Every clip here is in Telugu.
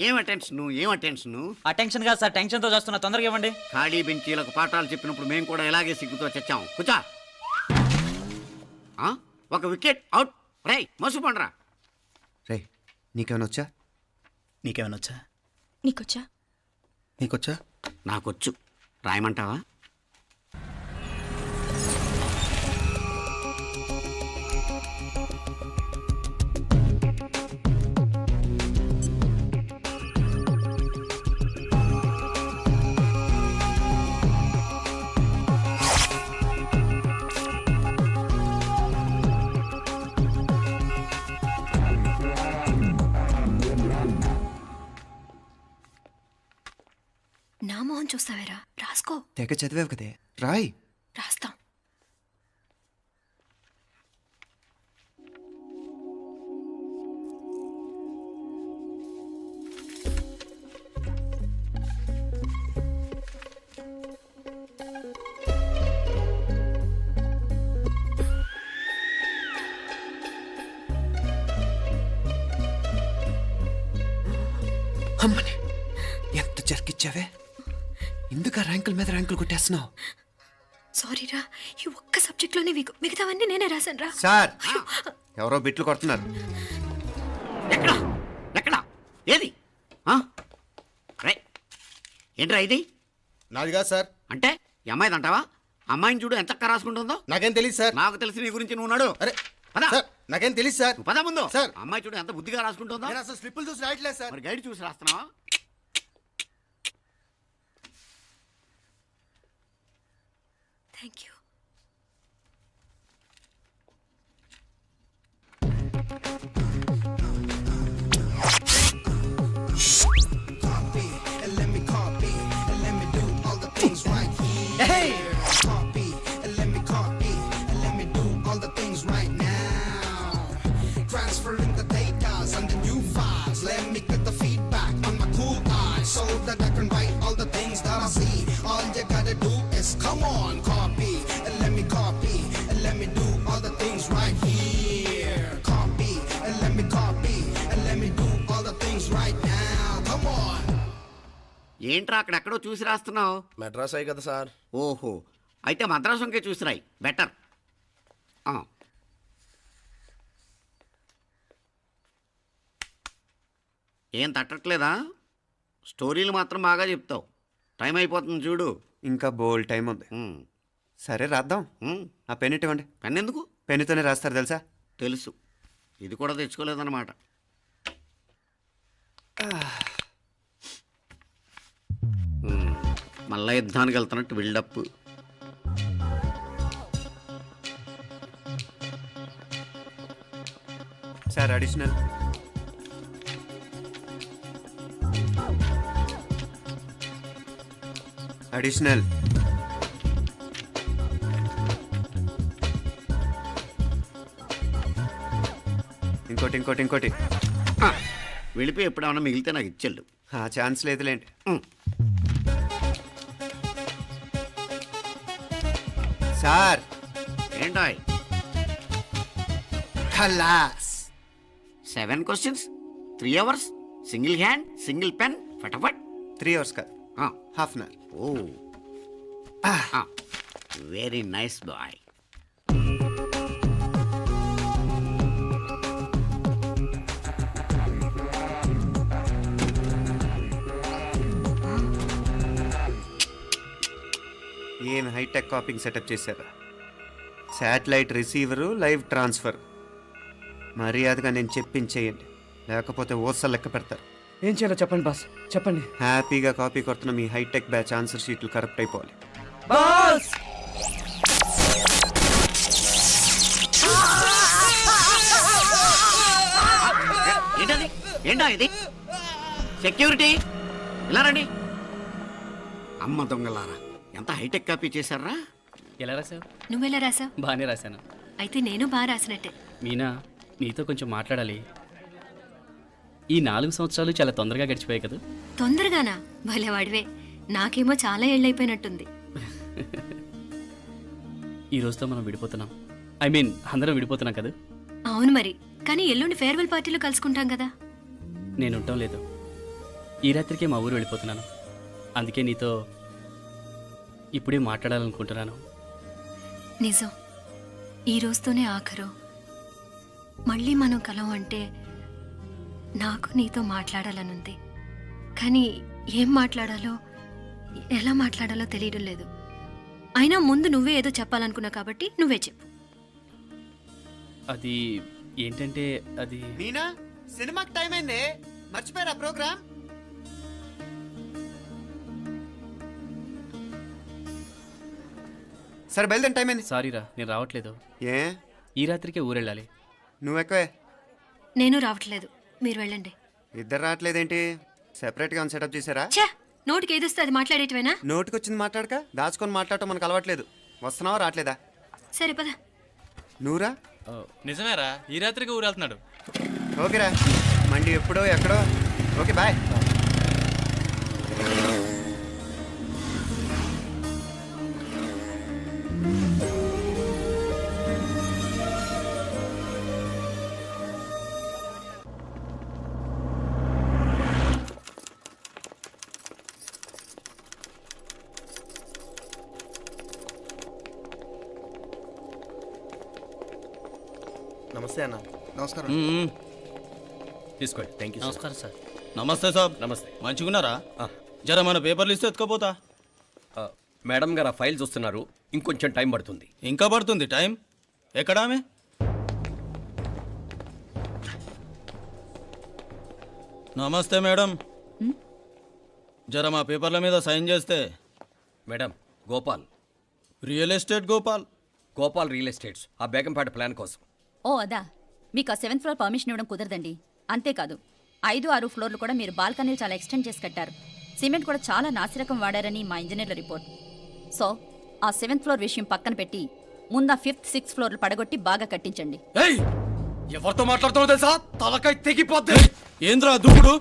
ఏం అటెన్షన్ అటెన్షన్ కాదు సార్, టెన్షన్తో చేస్తున్నా, తొందరగా ఇవ్వండి. ఖాళీ బెంచీలకు పాఠాలు చెప్పినప్పుడు మేము కూడా ఇలాగే సిగ్గుతో చచ్చాం. కూర్చో. ఒక వికెట్ అవుట్. రే మసు పండ్రా. రే నీకేమైనా వచ్చా? నీకొచ్చా? నాకొచ్చు. రాయమంటావా? నా మొహం చూస్తావేరా, రాసుకో. తెగ చదివావు కదే, రాయ్. రాస్తా. అమ్మని ఎంత జరికిచ్చావే, ఎందుకు ర్యాంకుల మీద ర్యాంకులు కొట్టేస్తున్నావు? సారీరా, ఈ ఒక్క సబ్జెక్ట్లోనే వీకు, మిగతావన్నీ నేనే రాశాను రా. సార్ ఎవరో బిట్లు కొడుతున్నారు. ఎక్కడా ఎక్కడా ఏది? రే ఏంట్రా ఇది? నాది కాదు సార్. అంటే ఈ అమ్మాయిది అంటావా? అమ్మాయిని చూడు ఎంత రాసుకుంటుందో. నాకేం తెలియదు సార్. నాకు తెలిసి నీ గురించి నువ్వు నాడు. అరే పద. సార్, నాకేం తెలియదు సార్. నువ్వు పద ముందు. సార్. అమ్మాయి చూడు ఎంత బుద్ధిగా రాసుకుంటుందో. నేను అసలు స్లిప్పులు చూసి రాయట్లేదు సార్. మరి గైడ్ చూసి రాస్తున్నావా? Thank you. ఏంట్రా అక్కడెక్కడో చూసి రాస్తున్నావు? మెడ్రాస్ అయ్యి కదా సార్. ఓహో, అయితే మద్రాసు వంకే చూసి రాయి, బెటర్. ఏం తట్టట్లేదా? స్టోరీలు మాత్రం బాగా చెప్తావు. టైం అయిపోతుంది చూడు. ఇంకా బోల్ టైం ఉంది. సరే రాద్దాం. ఆ పెన్ ఇవ్వండి. పెన్ ఎందుకు? పెన్నుతోనే రాస్తారు తెలుసా? తెలుసు. ఇది కూడా తెచ్చుకోలేదన్నమాట. మళ్ళా యుద్ధానికి వెళ్తున్నట్టు బిల్డప్. Sir additional. అడిషనల్. ఇంకోటి ఇంకోటి ఇంకోటి. వెళ్ళిపోయి ఎప్పుడేమన్నా మిగిలితే నాకు ఇచ్చెళ్ళు. ఛాన్స్ లేదులేండి. సార్ ఏంటాయ్? ఖలాస్. 7 questions, 3 hours, single hand, single pen, ఫటాఫట్. 3 hours కాదు, half an hour. Oh very nice boy. ఏం హైటెక్ కాపింగ్ సెటప్ చేశారా? Satellite receiver, live transfer. మర్యాదగా నేను చెప్పించేయండి, లేకపోతే ఓసలు లెక్క పెడతారు. ఏం చేయాలో చెప్పండి బాస్, చెప్పండి. హ్యాపీగా కాపీ కొడుతున్న మీ హైటెక్ బ్యాచ్ ఆన్సర్ షీట్లు కరెక్ట్ అయిపోవాలి. బాస్ ఏంటది? ఏంటా ఇది? సెక్యూరిటీ ఇలా రండి. అమ్మ దొంగలారా, ఎంత హైటెక్ కాపీ చేశారా? ఎలా రాసావు? నువ్వెలా రాసావు? బాగానే రాశాను. అయితే నేను బాగా రాసినట్టే. మీనా, నీతో కొంచెం మాట్లాడాలి. ఈ 4 సంవత్సరాలు చాలా తొందరగా గడిచిపోయాయి కదా? తొందరగానా? భలేవాడివే. నాకేమో చాలా ఏళ్ళైపోయినట్టుంది. ఈ రోజుతో మనం విడిపోతున్నాం. ఐ మీన్ అందరం విడిపోతున్నాం కదా? అవును మరి, కానీ ఎల్లుండి ఫేర్వెల్ పార్టీలో కలుసుకుంటాం కదా. నేను ఉండటం లేదు. ఈ రాత్రికే మా ఊరు వెళ్ళిపోతున్నాను. అందుకే నీతో ఇప్పుడే మాట్లాడాలనుకుంటున్నాను. నిజం, ఈ రోజుతోనే ఆఖరు. మళ్ళీ మనం కలం అంటే నాకు నీతో మాట్లాడాలనుంది. కానీ ఏం మాట్లాడాలో ఎలా మాట్లాడాలో తెలియడం లేదు. అయినా ముందు నువ్వే ఏదో చెప్పాలనుకున్నావు కాబట్టి నువ్వే చెప్పు. అది ఏంటంటే అది మీనా సినిమాకి టైం అయింది, మర్చిపోయారా ప్రోగ్రామ్? సరే బయలుదేరి, టైం అయింది. సారీరా, నేను రావట్లేదు. ఏ ఈ రాత్రికే ఊరెళ్ళాలి. నువ్వు ఎక్కువే. నేను రావట్లేదు, మీరు వెళ్ళండి. ఇద్దరు రావట్లేదేంటి? సెపరేట్గా సెటప్ చేశారా? ఛే, నోటికి ఏదొస్తే అది మాట్లాడేటివేనా? నోటికొచ్చింది మాట్లాడక దాచుకొని మాట్లాడటం మనకు అలవాట్లేదు. వస్తున్నావా రావట్లేదా? సరే పద. నువ్వురా. నిజమేరా, ఈ రాత్రికి ఊరు వెళ్తున్నాడు. ఓకేరా, మండి ఎప్పుడో ఎక్కడో. Okay bye. నమస్తే అన్న. నమస్కారం. తీసుకోండి. Thank you. నమస్కారం సార్. నమస్తే సాబ్. నమస్తే. మంచిగున్నారా? జర మన పేపర్లు ఇస్తే ఎత్తుకోపోతా. మేడం గారు ఆ ఫైల్ చూస్తున్నారు, ఇంకొంచెం టైం పడుతుంది. ఇంకా పడుతుంది టైం. ఎక్కడ ఆమె? నమస్తే మేడం. జర మా పేపర్ల మీద సైన్ చేస్తే. Madam, Gopal real estate Gopal. Gopal real estates, ఆ బేగంపేట ప్లాన్ కోసం. ఓ అదా, మీకు ఆ 7th ఫ్లోర్ పర్మిషన్ ఇవ్వడం కుదరదండి. అంతేకాదు 5, 6 ఫ్లోర్లు కూడా మీరు బాల్కనీలు చాలా ఎక్స్టెండ్ చేసి కట్టారు. సిమెంట్ కూడా చాలా నాసిరకం వాడారని మా ఇంజనీర్ల రిపోర్ట్. సో ఆ 7th ఫ్లోర్ విషయం పక్కన పెట్టి ముందు ఆ 5th, 6th ఫ్లోర్లు పడగొట్టి బాగా కట్టించండి. ఎవరితో మాట్లాడుతున్నావు తెలుసా? తలకాయ తెగిపోద్ది. ఏంద్రా దూకుడు?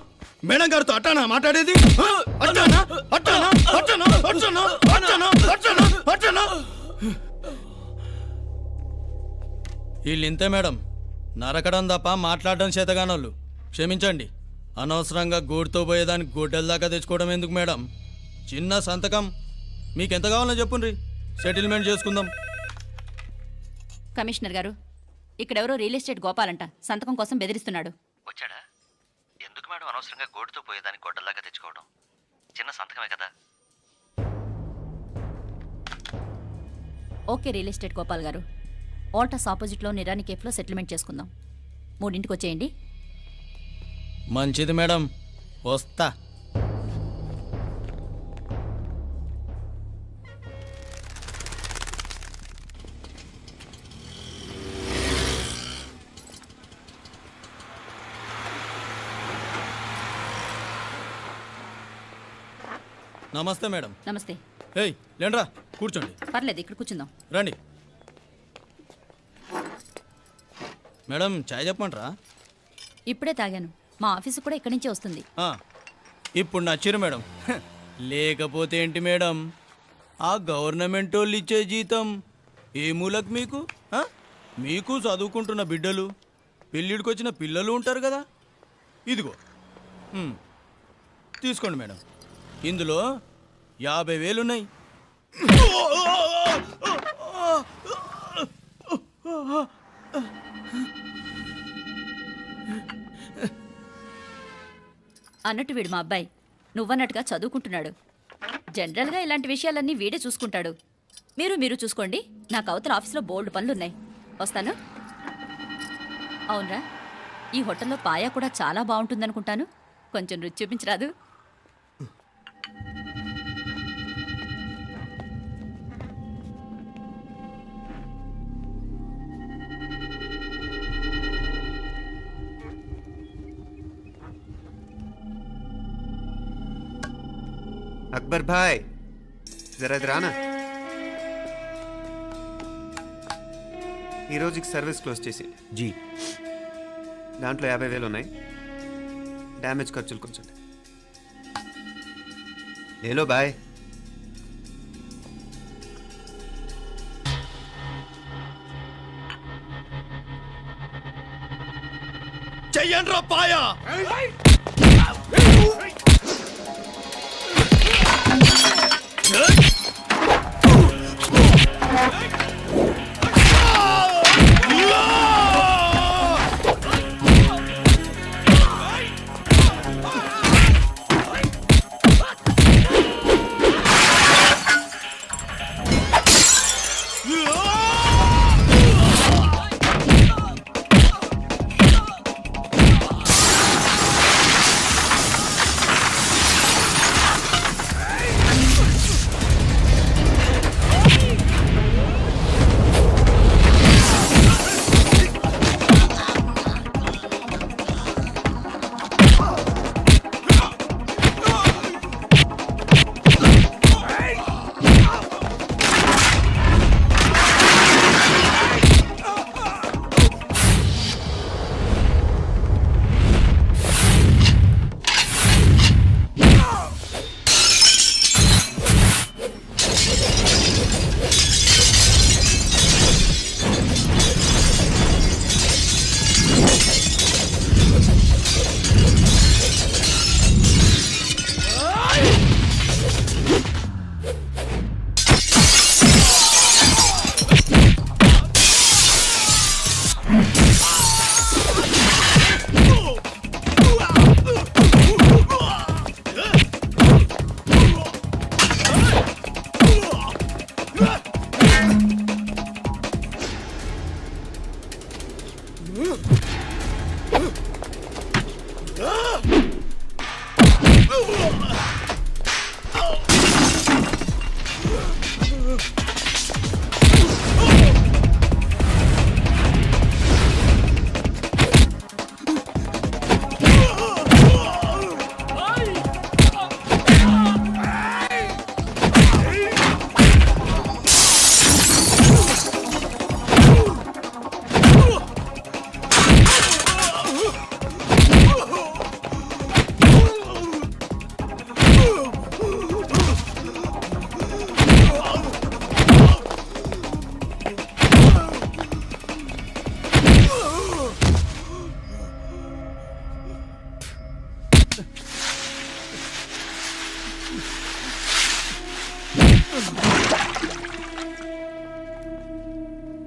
మేడం గారితో అట్టానా మాట్లాడేది? అట్టానా? అట్టానా? అట్టానా? అట్టానా? అట్టానా? అట్టానా? అట్టానా? వీళ్ళింతే మేడం, నరకడం తప్ప మాట్లాడడం చేతగానోళ్ళు. క్షమించండి, అనవసరంగా గోడుతో పోయేదానికి గొడ్డల దాకా తెచ్చుకోవడం ఎందుకు మేడం? చిన్న సంతకం మీకెంత కావాలో చెప్పుండ్రి, సెటిల్మెంట్ చేసుకుందాం. కమిషనర్ గారు, ఇక్కడెవరో రియల్ ఎస్టేట్ గోపాలంట సంతకం కోసం బెదిరిస్తున్నాడు. వచ్చాడా? ఎందుకు మేడం అనవసరంగా గోటుతో పోయేదానికి గొడ్డల్లాగా తెచ్చుకోవడం? చిన్న సంతకమే కదా. ఓకే రియల్ ఎస్టేట్ గోపాల్ గారు, ఆల్టాస్ ఆపోజిట్లో నిరాని కేఫ్లో సెటిల్మెంట్ చేసుకుందాం. 3ంటికి వచ్చేయండి. మంచిది మేడం, వస్తా. నమస్తే మేడం. నమస్తే. ఏయ్ లేండ్రా, కూర్చోండి. పర్లేదు, ఇక్కడ కూర్చుందాం. రండి మేడం, చాయ్ చెప్పమంటారా? ఇప్పుడే తాగాను. మా ఆఫీసు కూడా ఇక్కడి నుంచే వస్తుంది. ఇప్పుడు నచ్చిరు మేడం. లేకపోతే ఏంటి మేడం, ఆ గవర్నమెంట్ వాళ్ళు ఇచ్చే జీతం ఏ మూలకు మీకు? మీకు చదువుకుంటున్న బిడ్డలు, పెళ్ళిడికి వచ్చిన పిల్లలు ఉంటారు కదా. ఇదిగో తీసుకోండి మేడం, ఇందులో 50,000 ఉన్నాయి. అన్నట్టు వీడు మా అబ్బాయి నువ్వన్నట్టుగా చదువుకుంటున్నాడు. జనరల్గా ఇలాంటి విషయాలన్నీ వీడే చూసుకుంటాడు. మీరు చూసుకోండి. నాకు అవతల ఆఫీస్లో బోల్డ్ పనులున్నాయి. వస్తాను. అవునరా, ఈ హోటల్లో పాయా కూడా చాలా బాగుంటుందనుకుంటాను. కొంచెం రుచి చూపించరాదు? అక్బర్ భాయ్, జరా ఇది రానా. ఈ రోజుకి సర్వీస్ క్లోజ్ చేసి జీ, దాంట్లో 50,000 ఉన్నాయి. డ్యామేజ్ ఖర్చులు కొంచెం లేలో బాయ్. చెయ్యండ్రా పాయా.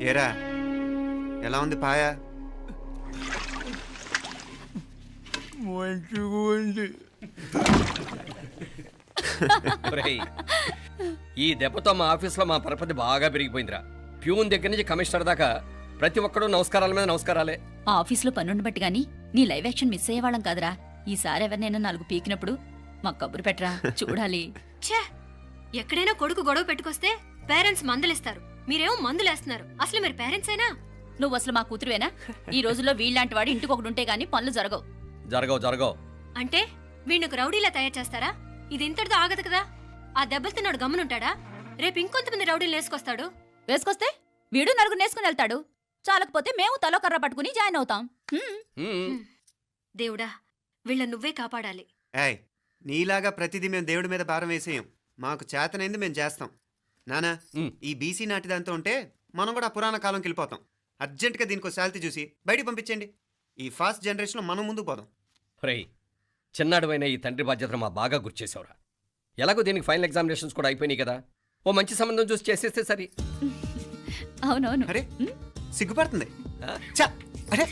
ఏరా ఎలా ఉంది పాయ? మంచిగా ఉంది. ఒరేయ్, ఈ దెబ్బతో మా ఆఫీస్లో మా పరపతి బాగా పెరిగిపోయిందిరా. ప్యూన్ దగ్గర నుంచి కమిషనర్ దాకా ప్రతి ఒక్కడు నమస్కారాల మీద నమస్కారాలే. ఆ ఆఫీస్లో పనుండి బట్టి గాని నీ లైవ్ యాక్షన్ మిస్ అయ్యేవాళ్ళం కాదురా. ఈసారి ఎవరినైనా 4 పీకినప్పుడు మాకు కబురు పెట్టరా, చూడాలి. ఛే, ఎక్కడైనా కొడుకు గొడవ పెట్టుకొస్తే పేరెంట్స్ మందులేస్తారు, మీరేమో మందులేస్తున్నారు. అసలు మీరు పేరెంట్స్ అయినా? నువ్వు అసలు మా కూతురువేనా? ఈ రోజుల్లో వీళ్ళలాంటి వాడు ఇంటికి ఒకటి ఉంటే గానీ పనులు జరగవు. జరగవు. అంటే వీణ్ణకు రౌడీలా తయారు చేస్తారా? ఇది ఇంతటితో ఆగదు కదా. ఆ దెబ్బలు తిన్నాడు గమ్మునుంటాడా? రేపు ఇంకొంతమంది రౌడీలు వేసుకొస్తాడు. వేసుకొస్తే వీడు 4 నేసుకుని వెళ్తాడు. చాలకపోతే మేము తలో కర్ర పట్టుకుని జాయిన్ అవుతాం. దేవుడా, వీళ్ళ నువ్వే కాపాడాలి. ఏయ్, నీలాగా ప్రతిదీ మేము దేవుడి మీద భారం వేసేయం. మాకు చేతనైంది మేము చేస్తాం. నానా, ఈ బీసీ నాటి దాంతో ఉంటే మనం కూడా పురాణ కాలంకి వెళ్ళిపోతాం. అర్జెంటుగా దీనికి శాలిటీ చూసి బయటికి పంపించండి. ఈ ఫాస్ట్ జనరేషన్లో మనం ముందుకు పోదాం. ఒరేయ్, చిన్నాడువైన ఈ తండ్రి బాధ్యతను మా బాగా గుర్చేసావురా. ఎలాగో దీనికి ఫైనల్ ఎగ్జామినేషన్స్ కూడా అయిపోయినాయి కదా, ఓ మంచి సంబంధం చూసి చేసేస్తే సరి. అవునవును. అరే సిగ్గుపడుతుంది. ఛ, అరే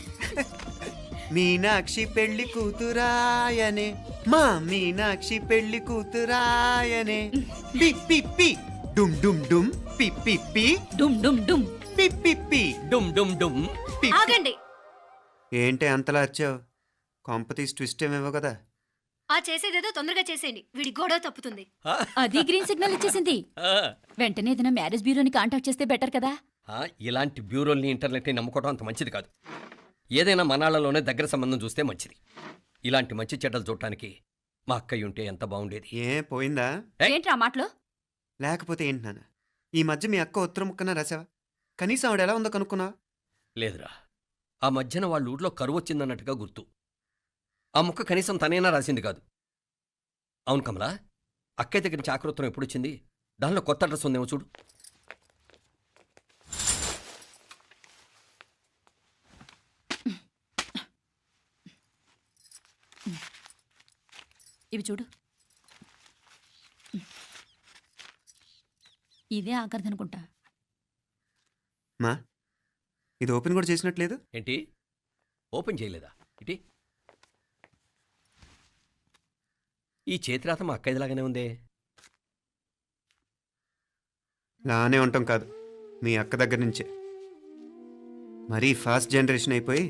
మీనాక్షి పెళ్లి కూతురాయనే, మా మీనాక్షి పెళ్లి కూతురాయనే. పి పి పి డుమ్ డుమ్ డుమ్ పి పి పి డుమ్ డుమ్ డుమ్. పి పి పి డుమ్ డుమ్ డుమ్. పి. ఆగండి. ఏంటి అంతలా వచ్చావు? కాంపతీస్ ట్విస్ట్ ఏమేవో కదా. ఆ చేసేదేదో తొందరగా చేసేయండి, వీడి గొడవ తప్పుతుంది. అది గ్రీన్ సిగ్నల్ ఇచ్చేసింది. వెంటనే ఏదైనా మ్యారేజ్ బ్యూరోని కాంటాక్ట్ చేస్తే బెటర్ కదా. ఇలాంటి బ్యూరోల్ని ఇంటర్నెట్ని నమ్ముకోవడం అంత మంచిది కాదు. ఏదైనా మనాళ్ళలోనే దగ్గర సంబంధం చూస్తే మంచిది. ఇలాంటి మంచి చెడ్డలు చూడటానికి మా అక్కయ్య ఉంటే ఎంత బాగుండేది. ఏ పోయిందా? ఏంటి ఆ మాటలు? లేకపోతే ఏంటి నాన్న, ఈ మధ్య మీ అక్క ఉత్తరం ముక్కన రాసావా? కనీసం ఆవిడ ఎలా ఉందో కనుక్కున్నావా? లేదురా, ఆ మధ్యన వాళ్ళ ఊర్లో కరువు వచ్చిందన్నట్టుగా గుర్తు. ఆ ముక్క కనీసం తనైనా రాసింది కాదు. అవును కమలా, అక్కయ్య దగ్గర నుంచి ఆకృతం ఎప్పుడు వచ్చింది? దానిలో కొత్త అడ్రస్ ఉందేమో చూడు. ఇవి చూడు. ఇదే ఆఖరిదనుకుంటా. మా ఇది ఓపెన్ కూడా చేసినట్లేదు. ఏంటి ఓపెన్ చేయలేదా? ఇటీ ఈ చేతిరాత మా అక్కయ్యలాగానే ఉందే. లానే ఉంటాం కాదు, మీ అక్క దగ్గర నుంచే. మరీ ఫాస్ట్ జనరేషన్ అయిపోయి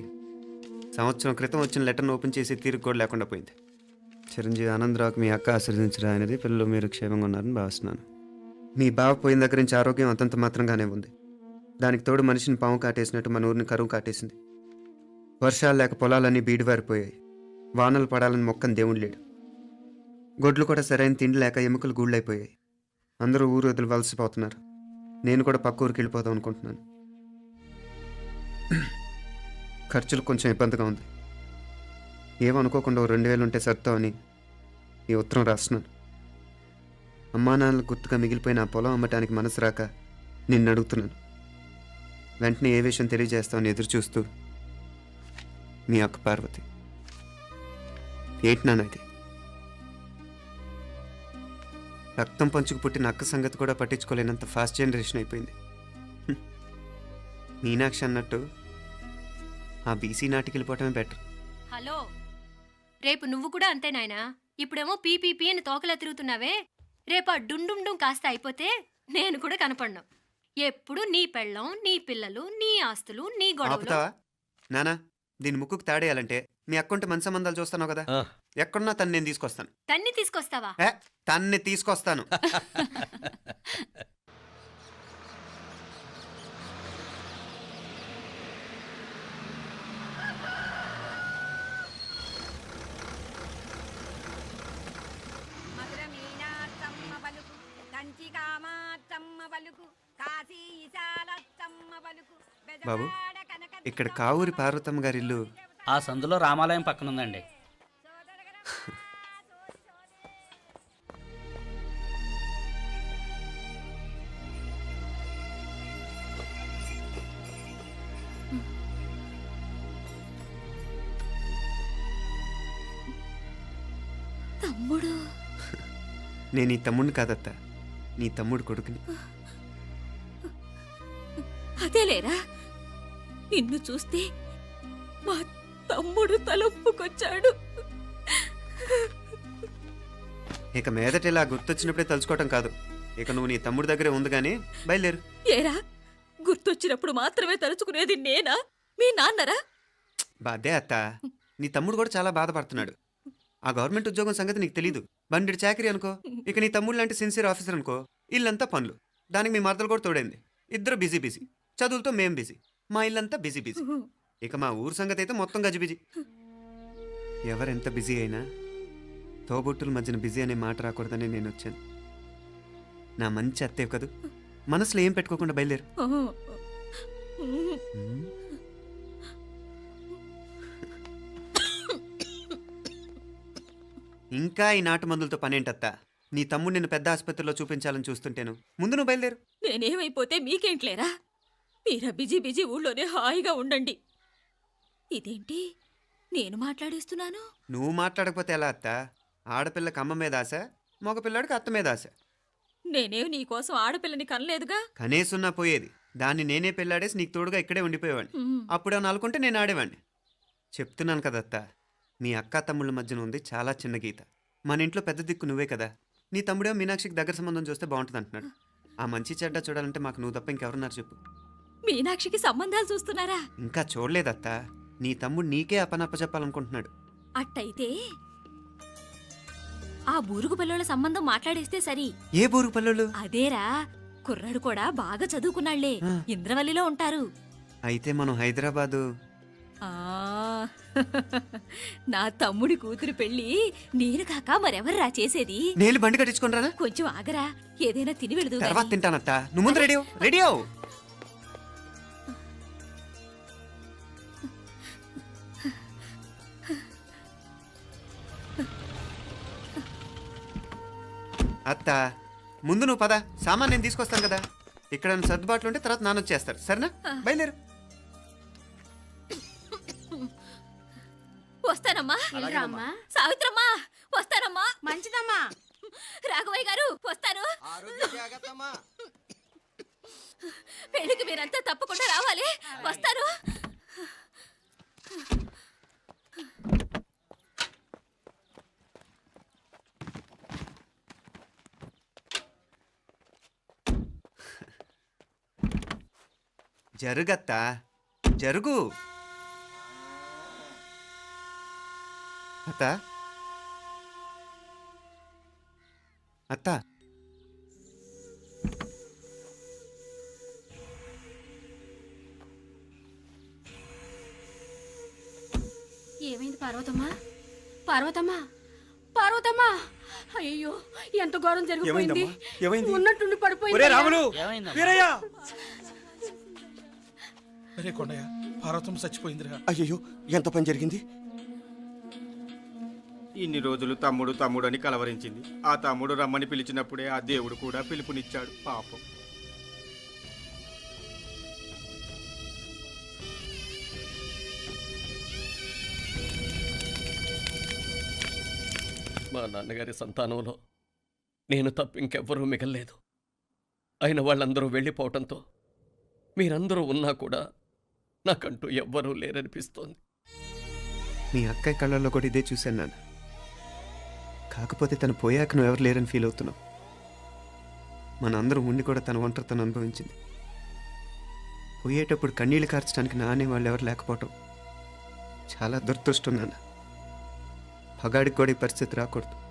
సంవత్సరం క్రితం వచ్చిన లెటర్ను ఓపెన్ చేసి తీరుకు కూడా లేకుండా పోయింది. చిరంజీవి ఆనందరావుకి మీ అక్క ఆశీర్వదించరా అనేది. పిల్లలు మీరు క్షేమంగా ఉన్నారని భావిస్తున్నాను. మీ బావ పోయిన దగ్గర నుంచి ఆరోగ్యం అంతంత మాత్రంగానే ఉంది. దానికి తోడు మనిషిని పాము కాటేసినట్టు మన ఊరిని కరువు కాటేసింది. వర్షాలు లేక పొలాలన్నీ బీడివారిపోయాయి. వానలు పడాలని మొక్కని దేవుడు లేడు. గొడ్లు కూడా సరైన తిండి లేక ఎముకలు గూళ్ళైపోయాయి. అందరూ ఊరు వదిలి వలసిపోతున్నారు. నేను కూడా పక్క ఊరికి వెళ్ళిపోదాం అనుకుంటున్నాను. ఖర్చులు కొంచెం ఇబ్బందిగా ఉంది. ఏమనుకోకుండా 2000 ఉంటే సర్తావని ఈ ఉత్తరం రాస్తున్నాను. అమ్మా నాన్నలకు గుర్తుగా మిగిలిపోయిన ఆ పొలం అమ్మటానికి మనసు రాక నిన్ను అడుగుతున్నాను. వెంటనే ఏ విషయం తెలియజేస్తామని ఎదురు చూస్తూ మీ అక్క పార్వతి. ఏంటి నాన్న ఇది? రక్తం పంచుకు పుట్టిన అక్క సంగతి కూడా పట్టించుకోలేనంత ఫాస్ట్ జనరేషన్ అయిపోయింది. మీనాక్షి అన్నట్టు ఆ బీసీ నాటికి వెళ్ళిపోవటమే బెటర్. హలో, రేపు నువ్వు కూడా అంతే నాయనా. ఇప్పుడేమో పీపీపీ అని తోకలా తిరుగుతున్నావే. రేపు ఆ డుండుండుం కాస్త అయిపోతే నేను కూడా కనపడ్ను. ఎప్పుడు నీ పెళ్ళం, నీ పిల్లలు, నీ ఆస్తులు, నీ గొడవలు. ఆపుతావా నానా? దీని ముక్కుకు తాడేయాలంటే మీ అక్కంటే మంచి సంబంధాలు చూస్తాను కదా, ఆ, ఎక్కడున్నా తను నేను తీసుకొస్తాను. తన్ని తీసుకొస్తావా? తన్ని తీసుకొస్తాను. మధురమీనాత్తమ్మ పలుకు కంచి కామాత్తమ్మ పలుకు కాశీ ఈశాలత్తమ్మ పలుకు బాబు, బెజవాడ కనక ఇక్కడ కావూరి పార్వతమ్మ గారి ఇల్లు ఆ సందులో రామాలయం పక్కన ఉందండి. తమ్ముడు నేను ఈ తమ్ముడిని కాదత్త, నీ తమ్ముడు కొడుకుని. అదేలేరా నిన్ను చూస్తే మా తమ్ముడు తలొప్పుకొచ్చాడు. ఇక మీదట ఇలా గుర్తొచ్చినప్పుడే తలుచుకోవటం కాదు, ఇక నువ్వు నీ తమ్ముడి దగ్గరే ఉంది కానీ బయలుదేరు. ఏరా గుర్తొచ్చినప్పుడు మాత్రమే తలుచుకునేది నేనా మీ నాన్నరా? బాధే అత్త, నీ తమ్ముడు కూడా చాలా బాధపడుతున్నాడు. ఆ గవర్నమెంట్ ఉద్యోగం సంగతి నీకు తెలీదు. బండి చాకరీ అనుకో. ఇక నీ తమ్ముడు లాంటి సిన్సియర్ ఆఫీసర్ అనుకో, ఇల్లంతా పనులు. దానికి మీ మరదలు కూడా తోడైంది. ఇద్దరు బిజీ బిజీ, చదువులతో మేం బిజీ, మా ఇల్లంతా బిజీ బిజీ. ఇక మా ఊరు సంగతి అయితే మొత్తం గజిబిజీ. ఎవరెంత బిజీ అయినా తోబుట్టుల మధ్యన బిజీ అనే మాట రాకూడదని నేను వచ్చాను. నా మంచి అత్తేవి కదూ, మనసులో ఏం పెట్టుకోకుండా బయలుదేరు. ఇంకా ఈ నాటు మందులతో పనేంటత్తా? నీ తమ్ముడు నిన్ను పెద్ద ఆసుపత్రిలో చూపించాలని చూస్తుంటేను. ముందు నువ్వు బయలుదేరు. నేనేమైపోతే మీకేంట్లేరా? మీరా బిజీ బిజీ ఊళ్ళోనే హాయిగా ఉండండి. ఇదేంటి నేను మాట్లాడేస్తున్నాను? నువ్వు మాట్లాడకపోతే ఎలా అత్త? ఆడపిల్లకి అమ్మ మీద ఆశ, మగపిల్లాడికి అత్త మీద ఆశ. నేనేం నీకోసం ఆడపిల్లని కనలేదుగా. కనేసున్నా పోయేది. దాన్ని నేనే పెళ్ళాడేసి నీకు తోడుగా ఇక్కడే ఉండిపోయేవాడిని. అప్పుడేమన్నా అనుకుంటే నేను ఆడేవాడిని. చెప్తున్నాను కదత్తా, మీ అక్క తమ్ముళ్ళ మధ్యన ఉంది చాలా చిన్న గీత. మన ఇంట్లో పెద్ద దిక్కు నువ్వే కదా. నీ తమ్ముడేమో మీనాక్షికి దగ్గర సంబంధం చూస్తే బాగుంటుంది అంటున్నాడు. ఆ మంచి చెడ్డ చూడాలంటే మాకు నువ్వు తప్ప ఇంకెవరున్నారు చెప్పు? మీనాక్షికి సంబంధాలు చూస్తున్నారా? ఇంకా చూడలేదత్తా. నీ తమ్ముడు నీకే అపనప్ప చెప్పాలనుకుంటున్నాడు. అట్టయితే ఆ బూరుగు పిల్లల సంబంధం మాట్లాడేస్తే సరి. ఏ బూరు పల్లెలు? అదేరా, కుర్రాడు కూడా బాగా చదువుకున్నాళ్లే, ఇంద్రవల్లిలో ఉంటారు. అయితే మనం హైదరాబాదు. ఆ నా తమ్ముడి కూతురు పెళ్లి నేను కాక మరెవర్రా చేసేది? నేను బండి కట్టించుకుంటారా? కొంచెం ఆగరా, ఏదైనా తిని వెళదు. తర్వాత తింటానత్తా. నువ్వు ముందు రెడీ రెడీ అవు. అత్త, ముందు నువ్వు పద. సామాన్ నేను తీసుకొస్తాను కదా. ఇక్కడ సర్దుబాట్లు ఉంటే తర్వాత నాన్న వచ్చేస్తారు. సరేనా? బయలుదేరు. వస్తానమ్మా. అమ్మా సావిత్రమ్మా వస్తానమ్మా. మంచిదమ్మా. రాఘవయ్య గారు వస్తాను. పెళ్లికి మీరంతా తప్పకుండా రావాలి. వస్తాను. జరుగత్తా, జరుగు. అత్త, అత్త, ఏమైంది పార్వతమ్మా? పార్వతమ్మా, పార్వతమ్మా! అయ్యో, ఎంత ఘోరం జరిగిపోయింది. ఉన్నట్టుండి పడిపోయింది. ఏమైందమ్మా? అరే కొండయ్య, పార్వతం చచ్చిపోయిందిరా. అయ్యో, ఎంత పని జరిగింది? ఇన్ని రోజులు తమ్ముడు తమ్ముడు అని కలవరించింది. ఆ తమ్ముడు రమ్మని పిలిచినప్పుడే ఆ దేవుడు కూడా పిలుపునిచ్చాడు. పాపం. మా నాన్నగారి సంతానంలో నేను తప్ప ఇంకెవ్వరూ మిగల్లేదు. అయిన వాళ్ళందరూ వెళ్ళిపోవటంతో మీరందరూ ఉన్నా కూడా నాకంటూ ఎవ్వరూ లేరనిపిస్తోంది. మీ అక్కయ్య కళ్ళల్లో కూడా ఇదే చూశాను నాన్న. కాకపోతే తను పోయాక నువ్వు ఎవరు లేరని ఫీల్ అవుతున్నావు. మనందరం ఉండి కూడా తన ఒంటరితను అనుభవించింది. పోయేటప్పుడు కన్నీళ్లు కార్చడానికి నానే వాళ్ళు ఎవరు లేకపోవటం చాలా దురదృష్టం నాన్న. పగాడికి కూడా ఈ పరిస్థితి రాకూడదు.